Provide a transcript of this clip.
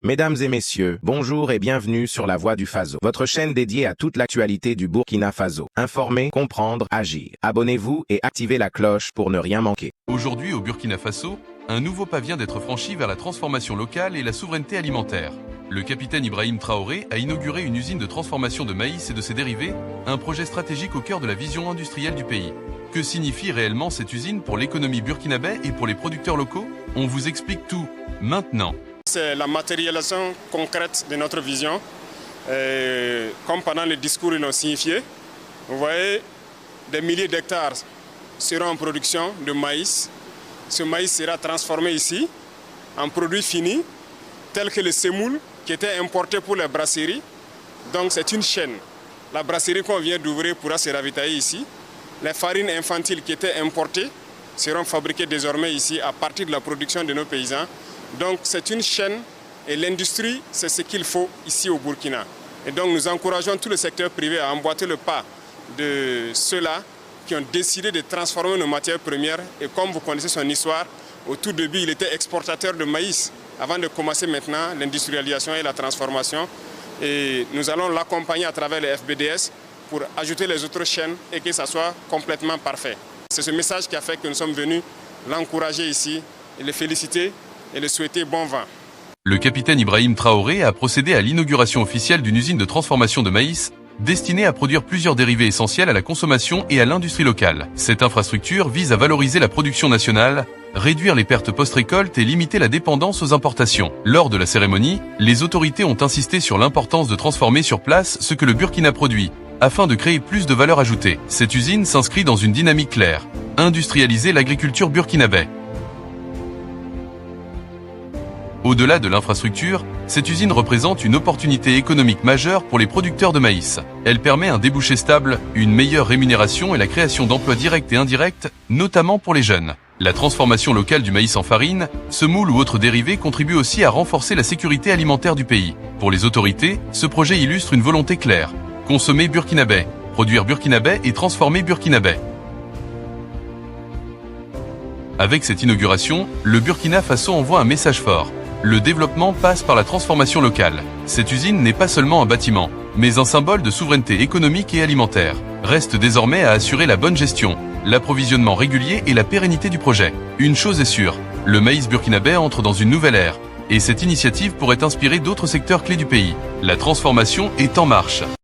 Mesdames et messieurs, bonjour et bienvenue sur La Voix du Faso, votre chaîne dédiée à toute l'actualité du Burkina Faso. Informer, comprendre, agir. Abonnez-vous et activez la cloche pour ne rien manquer. Aujourd'hui au Burkina Faso, un nouveau pas vient d'être franchi vers la transformation locale et la souveraineté alimentaire. Le capitaine Ibrahim Traoré a inauguré une usine de transformation de maïs et de ses dérivés, un projet stratégique au cœur de la vision industrielle du pays. Que signifie réellement cette usine pour l'économie burkinabé et pour les producteurs locaux? On vous explique tout, maintenant. C'est la matérialisation concrète de notre vision. Comme pendant le discours ils l'ont signifié, vous voyez, des milliers d'hectares seront en production de maïs. Ce maïs sera transformé ici en produit fini, tel que le semoule qui était importé pour les brasseries. Donc c'est une chaîne. La brasserie qu'on vient d'ouvrir pourra se ravitailler ici. Les farines infantiles qui étaient importées seront fabriquées désormais ici à partir de la production de nos paysans. Donc c'est une chaîne et l'industrie, c'est ce qu'il faut ici au Burkina. Et donc nous encourageons tout le secteur privé à emboîter le pas de ceux-là qui ont décidé de transformer nos matières premières. Et comme vous connaissez son histoire, au tout début il était exportateur de maïs avant de commencer maintenant l'industrialisation et la transformation. Et nous allons l'accompagner à travers les FBDS pour ajouter les autres chaînes et que ça soit complètement parfait. C'est ce message qui a fait que nous sommes venus l'encourager ici et le féliciter et le souhaiter bon vent. Le capitaine Ibrahim Traoré a procédé à l'inauguration officielle d'une usine de transformation de maïs destinée à produire plusieurs dérivés essentiels à la consommation et à l'industrie locale. Cette infrastructure vise à valoriser la production nationale, réduire les pertes post-récolte et limiter la dépendance aux importations. Lors de la cérémonie, les autorités ont insisté sur l'importance de transformer sur place ce que le Burkina produit, afin de créer plus de valeur ajoutée. Cette usine s'inscrit dans une dynamique claire: industrialiser l'agriculture burkinabé. Au-delà de l'infrastructure, cette usine représente une opportunité économique majeure pour les producteurs de maïs. Elle permet un débouché stable, une meilleure rémunération et la création d'emplois directs et indirects, notamment pour les jeunes. La transformation locale du maïs en farine, semoule ou autres dérivés contribue aussi à renforcer la sécurité alimentaire du pays. Pour les autorités, ce projet illustre une volonté claire: consommer burkinabé, produire burkinabé et transformer burkinabé. Avec cette inauguration, le Burkina Faso envoie un message fort. Le développement passe par la transformation locale. Cette usine n'est pas seulement un bâtiment, mais un symbole de souveraineté économique et alimentaire. Reste désormais à assurer la bonne gestion, l'approvisionnement régulier et la pérennité du projet. Une chose est sûre, le maïs burkinabé entre dans une nouvelle ère, et cette initiative pourrait inspirer d'autres secteurs clés du pays. La transformation est en marche.